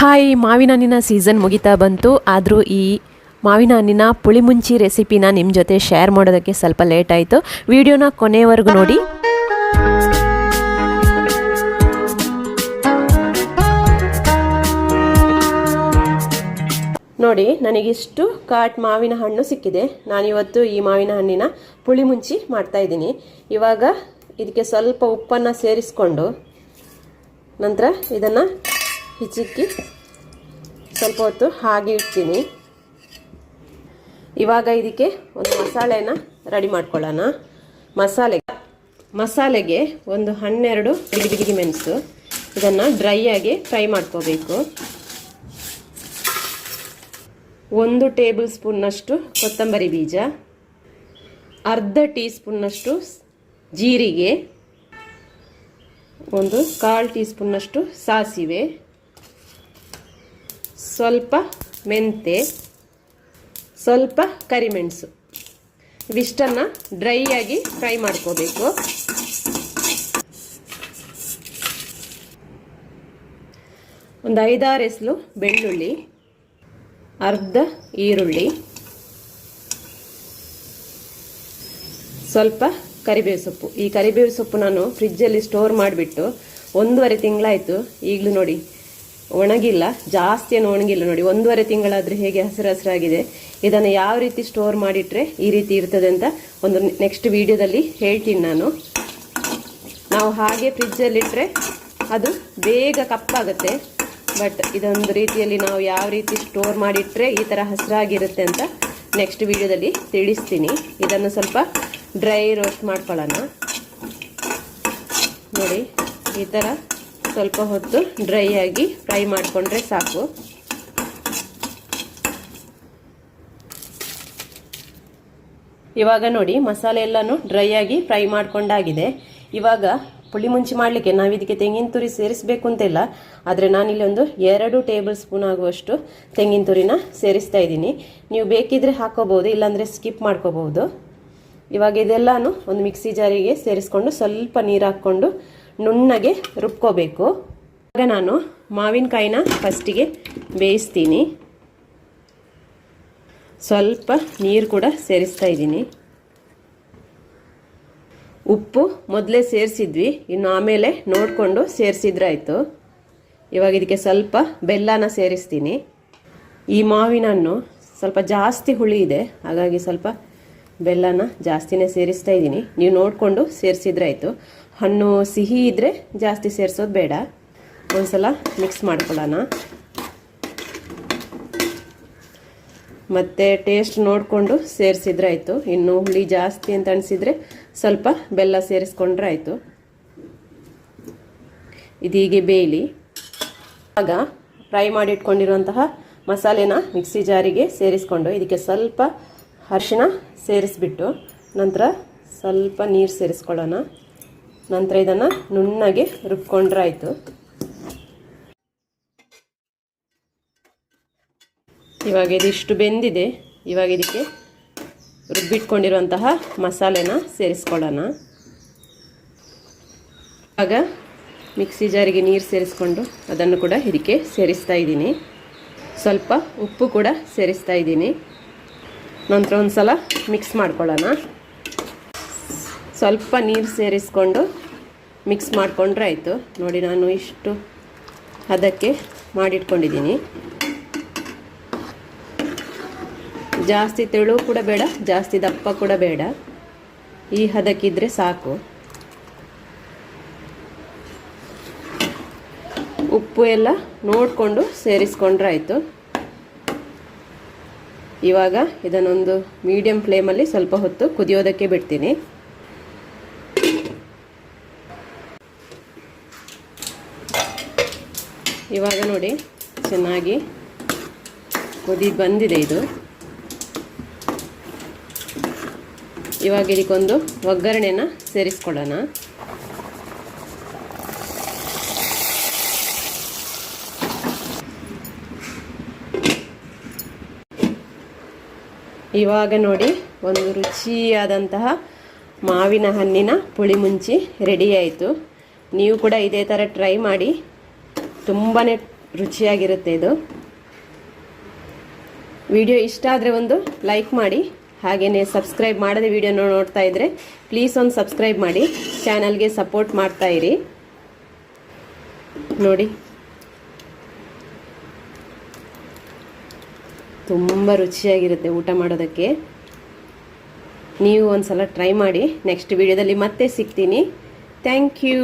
Hi, ಮಾವಿನ ಹಣ್ಣಿನ season ಮುಗಿತಾ ಬಂತು. ಆದರೂ ಈ ಮಾವಿನ ಹಣ್ಣಿನ ಪುಳಿಮುಂಚಿ ರೆಸಿಪಿನ ನಿಮ್ಮ ಜೊತೆ ಶೇರ್ ಮಾಡೋದಕ್ಕೆ ಸ್ವಲ್ಪ ಲೇಟ್ ಆಯಿತು. ವಿಡಿಯೋನ ಕೊನೆಯವರೆಗೂ ನೋಡಿ. ನೋಡಿ, ನನಗಿಷ್ಟು ಕಾಟ್ ಮಾವಿನ ಹಣ್ಣು ಸಿಕ್ಕಿದೆ. ನಾನಿವತ್ತು ಈ ಮಾವಿನ ಹಣ್ಣಿನ ಪುಳಿಮುಂಚಿ ಮಾಡ್ತಾ ಇದ್ದೀನಿ. ಇವಾಗ ಇದಕ್ಕೆ ಸ್ವಲ್ಪ ಉಪ್ಪನ್ನು ಸೇರಿಸ್ಕೊಂಡು ನಂತರ ಇದನ್ನು ಹಿಚಿಕ್ಕಿ ಸ್ವಲ್ಪ ಹೊತ್ತು ಹಾಗೆ ಇಡ್ತೀನಿ. ಇವಾಗ ಇದಕ್ಕೆ ಒಂದು ಮಸಾಲೆನ ರೆಡಿ ಮಾಡ್ಕೊಳ್ಳೋಣ. ಮಸಾಲೆಗೆ ಒಂದು 12 ಬಿಗಿ ಮೆಣಸು, ಇದನ್ನು ಡ್ರೈ ಆಗಿ ಫ್ರೈ ಮಾಡ್ಕೋಬೇಕು. 1 ಟೇಬಲ್ ಸ್ಪೂನ್ನಷ್ಟು ಕೊತ್ತಂಬರಿ ಬೀಜ, ಅರ್ಧ ಟೀ ಸ್ಪೂನ್ನಷ್ಟು ಜೀರಿಗೆ, 1/4 ಟೀ ಸ್ಪೂನ್ನಷ್ಟು ಸಾಸಿವೆ, ಸ್ವಲ್ಪ ಮೆಂತೆ, ಸ್ವಲ್ಪ ಕರಿಮೆಣಸು. ಇವಿಷ್ಟನ್ನು ಡ್ರೈ ಆಗಿ ಫ್ರೈ ಮಾಡ್ಕೋಬೇಕು. ಒಂದು 5-6 ಎಸಳು ಬೆಳ್ಳುಳ್ಳಿ, ಅರ್ಧ ಈರುಳ್ಳಿ, ಸ್ವಲ್ಪ ಕರಿಬೇವು ಸೊಪ್ಪು. ಈ ಕರಿಬೇವು ಸೊಪ್ಪು ನಾನು ಫ್ರಿಜ್ಜಲ್ಲಿ ಸ್ಟೋರ್ ಮಾಡಿಬಿಟ್ಟು 1.5 ತಿಂಗಳಾಯಿತು. ಈಗಲೂ ನೋಡಿ ಒಣಗಿಲ್ಲ, ಜಾಸ್ತಿ ಏನು ಒಣಗಿಲ್ಲ. ನೋಡಿ 1.5 ತಿಂಗಳಾದರೆ ಹೇಗೆ ಹಸಿರಾಗಿದೆ. ಇದನ್ನು ಯಾವ ರೀತಿ ಸ್ಟೋರ್ ಮಾಡಿಟ್ರೆ ಈ ರೀತಿ ಇರ್ತದೆ ಅಂತ ಒಂದು ನೆಕ್ಸ್ಟ್ ವಿಡಿಯೋದಲ್ಲಿ ಹೇಳ್ತೀನಿ ನಾನು. ನಾವು ಹಾಗೆ ಫ್ರಿಜ್ಜಲ್ಲಿಟ್ಟರೆ ಅದು ಬೇಗ ಕಪ್ಪಾಗುತ್ತೆ. ಬಟ್ ಇದೊಂದು ರೀತಿಯಲ್ಲಿ ನಾವು ಯಾವ ರೀತಿ ಸ್ಟೋರ್ ಮಾಡಿಟ್ರೆ ಈ ಥರ ಹಸಿರಾಗಿರುತ್ತೆ ಅಂತ ನೆಕ್ಸ್ಟ್ ವಿಡಿಯೋದಲ್ಲಿ ತಿಳಿಸ್ತೀನಿ. ಇದನ್ನು ಸ್ವಲ್ಪ ಡ್ರೈ ರೋಸ್ಟ್ ಮಾಡ್ಕೊಳ್ಳೋಣ. ನೋಡಿ, ಈ ಥರ ಸ್ವಲ್ಪ ಹೊತ್ತು ಡ್ರೈ ಆಗಿ ಫ್ರೈ ಮಾಡಿಕೊಂಡ್ರೆ ಸಾಕು. ಇವಾಗ ನೋಡಿ, ಮಸಾಲೆ ಎಲ್ಲನೂ ಡ್ರೈ ಆಗಿ ಫ್ರೈ ಮಾಡ್ಕೊಂಡಾಗಿದೆ. ಇವಾಗ ಪುಳಿಮುಂಚಿ ಮಾಡಲಿಕ್ಕೆ ನಾವು ಇದಕ್ಕೆ ತೆಂಗಿನ ತುರಿ ಸೇರಿಸಬೇಕು ಅಂತಿಲ್ಲ. ಆದರೆ ನಾನಿಲ್ಲಿ ಒಂದು 2 ಟೇಬಲ್ ಸ್ಪೂನ್ ಆಗುವಷ್ಟು ತೆಂಗಿನ ತುರಿನ ಸೇರಿಸ್ತಾ ಇದ್ದೀನಿ. ನೀವು ಬೇಕಿದ್ರೆ ಹಾಕೋಬಹುದು, ಇಲ್ಲಾಂದರೆ ಸ್ಕಿಪ್ ಮಾಡ್ಕೋಬಹುದು. ಇವಾಗ ಇದೆಲ್ಲನೂ ಒಂದು ಮಿಕ್ಸಿ ಜಾರಿಗೆ ಸೇರಿಸ್ಕೊಂಡು ಸ್ವಲ್ಪ ನೀರು ಹಾಕ್ಕೊಂಡು ನುಣ್ಣಗೆ ರುಬ್ಕೋಬೇಕು. ಇವಾಗ ನಾನು ಮಾವಿನಕಾಯಿನ ಫಸ್ಟಿಗೆ ಬೇಯಿಸ್ತೀನಿ. ಸ್ವಲ್ಪ ನೀರು ಕೂಡ ಸೇರಿಸ್ತಾ ಇದ್ದೀನಿ. ಉಪ್ಪು ಮೊದಲೇ ಸೇರಿಸಿದ್ವಿ, ಇನ್ನು ಆಮೇಲೆ ನೋಡಿಕೊಂಡು ಸೇರಿಸಿದ್ರಾಯ್ತು. ಇವಾಗ ಇದಕ್ಕೆ ಸ್ವಲ್ಪ ಬೆಲ್ಲನ ಸೇರಿಸ್ತೀನಿ. ಈ ಮಾವಿನ ಹಣ್ಣು ಸ್ವಲ್ಪ ಜಾಸ್ತಿ ಹುಳಿ ಇದೆ, ಹಾಗಾಗಿ ಸ್ವಲ್ಪ ಬೆಲ್ಲನ ಜಾಸ್ತಿನೇ ಸೇರಿಸ್ತಾ ಇದ್ದೀನಿ. ನೀವು ನೋಡಿಕೊಂಡು ಸೇರಿಸಿದ್ರಾಯ್ತು. ಹಣ್ಣು ಸಿಹಿ ಇದ್ದರೆ ಜಾಸ್ತಿ ಸೇರಿಸೋದು ಬೇಡ. ಒಂದ್ಸಲ ಮಿಕ್ಸ್ ಮಾಡ್ಕೊಳ್ಳೋಣ. ಮತ್ತು ಟೇಸ್ಟ್ ನೋಡಿಕೊಂಡು ಸೇರಿಸಿದ್ರಾಯ್ತು. ಇನ್ನು ಹುಳಿ ಜಾಸ್ತಿ ಅಂತ ಅನಿಸಿದರೆ ಸ್ವಲ್ಪ ಬೆಲ್ಲ ಸೇರಿಸ್ಕೊಂಡ್ರೆ ಆಯಿತು. ಇದೀಗೆ ಬೇಯಲಿ. ಆಗ ಫ್ರೈ ಮಾಡಿಟ್ಕೊಂಡಿರುವಂತಹ ಮಸಾಲೆನ ಮಿಕ್ಸಿ ಜಾರಿಗೆ ಸೇರಿಸ್ಕೊಂಡು ಇದಕ್ಕೆ ಸ್ವಲ್ಪ ಅರಿಶಿನ ಸೇರಿಸ್ಬಿಟ್ಟು ನಂತರ ಸ್ವಲ್ಪ ನೀರು ಸೇರಿಸ್ಕೊಳ್ಳೋಣ. ನಂತರ ಇದನ್ನು ನುಣ್ಣಗೆ ರುಬ್ಕೊಂಡ್ರೆ ಆಯಿತು. ಇವಾಗ ಇದಿಷ್ಟು ಬೆಂದಿದೆ. ಇವಾಗ ಇದಕ್ಕೆ ರುಬ್ಬಿಟ್ಕೊಂಡಿರುವಂತಹ ಮಸಾಲೆನ ಸೇರಿಸ್ಕೊಳ್ಳೋಣ. ಆಗ ಮಿಕ್ಸಿ ಜಾರಿಗೆ ನೀರು ಸೇರಿಸ್ಕೊಂಡು ಅದನ್ನು ಕೂಡ ಇದಕ್ಕೆ ಸೇರಿಸ್ತಾ ಇದ್ದೀನಿ. ಸ್ವಲ್ಪ ಉಪ್ಪು ಕೂಡ ಸೇರಿಸ್ತಾ ಇದ್ದೀನಿ. ನಂತರ ಒಂದು ಸಲ ಮಿಕ್ಸ್ ಮಾಡ್ಕೊಳ್ಳೋಣ. ಸ್ವಲ್ಪ ನೀರು ಸೇರಿಸ್ಕೊಂಡು ಮಿಕ್ಸ್ ಮಾಡಿಕೊಂಡ್ರೆ ಆಯಿತು. ನೋಡಿ, ನಾನು ಇಷ್ಟು ಅದಕ್ಕೆ ಮಾಡಿಟ್ಕೊಂಡಿದ್ದೀನಿ. ಜಾಸ್ತಿ ತೆಳು ಕೂಡ ಬೇಡ, ಜಾಸ್ತಿ ದಪ್ಪ ಕೂಡ ಬೇಡ. ಈ ಹದಕ್ಕಿದ್ರೆ ಸಾಕು. ಉಪ್ಪು ಎಲ್ಲ ನೋಡಿಕೊಂಡು ಸೇರಿಸ್ಕೊಂಡ್ರೆ ಆಯಿತು. ಇವಾಗ ಇದನ್ನೊಂದು ಮೀಡಿಯಂ ಫ್ಲೇಮಲ್ಲಿ ಸ್ವಲ್ಪ ಹೊತ್ತು ಕುದಿಯೋದಕ್ಕೆ ಬಿಡ್ತೀನಿ. ಇವಾಗ ನೋಡಿ, ಚೆನ್ನಾಗಿ ಕುದಿ ಬಂದಿದೆ ಇದು. ಇವಾಗ ಇದಕ್ಕೊಂದು ಒಗ್ಗರಣೆನ ಸೇರಿಸ್ಕೊಳ್ಳೋಣ. ಇವಾಗ ನೋಡಿ, ಒಂದು ರುಚಿಯಾದಂತಹ ಮಾವಿನ ಹಣ್ಣಿನ ಪುಳಿಮುಂಚಿ ರೆಡಿ ಆಯಿತು. ನೀವು ಕೂಡ ಇದೇ ಥರ ಟ್ರೈ ಮಾಡಿ. ತುಂಬಾ ರುಚಿಯಾಗಿರುತ್ತೆ ಇದು. ವಿಡಿಯೋ ಇಷ್ಟ ಆದರೆ ಒಂದು ಲೈಕ್ ಮಾಡಿ, ಹಾಗೆಯೇ ಸಬ್ಸ್ಕ್ರೈಬ್ ಮಾಡದೆ ವಿಡಿಯೋನ ನೋಡ್ತಾ ಇದ್ದರೆ ಪ್ಲೀಸ್ ಒಂದು ಸಬ್ಸ್ಕ್ರೈಬ್ ಮಾಡಿ, ಚಾನಲ್ಗೆ ಸಪೋರ್ಟ್ ಮಾಡ್ತಾ ಇರಿ. ನೋಡಿ ತುಂಬ ರುಚಿಯಾಗಿರುತ್ತೆ ಊಟ ಮಾಡೋದಕ್ಕೆ. ನೀವು ಒಂದು ಸಲ ಟ್ರೈ ಮಾಡಿ. ನೆಕ್ಸ್ಟ್ ವಿಡಿಯೋದಲ್ಲಿ ಮತ್ತೆ ಸಿಗ್ತೀನಿ. Thank you.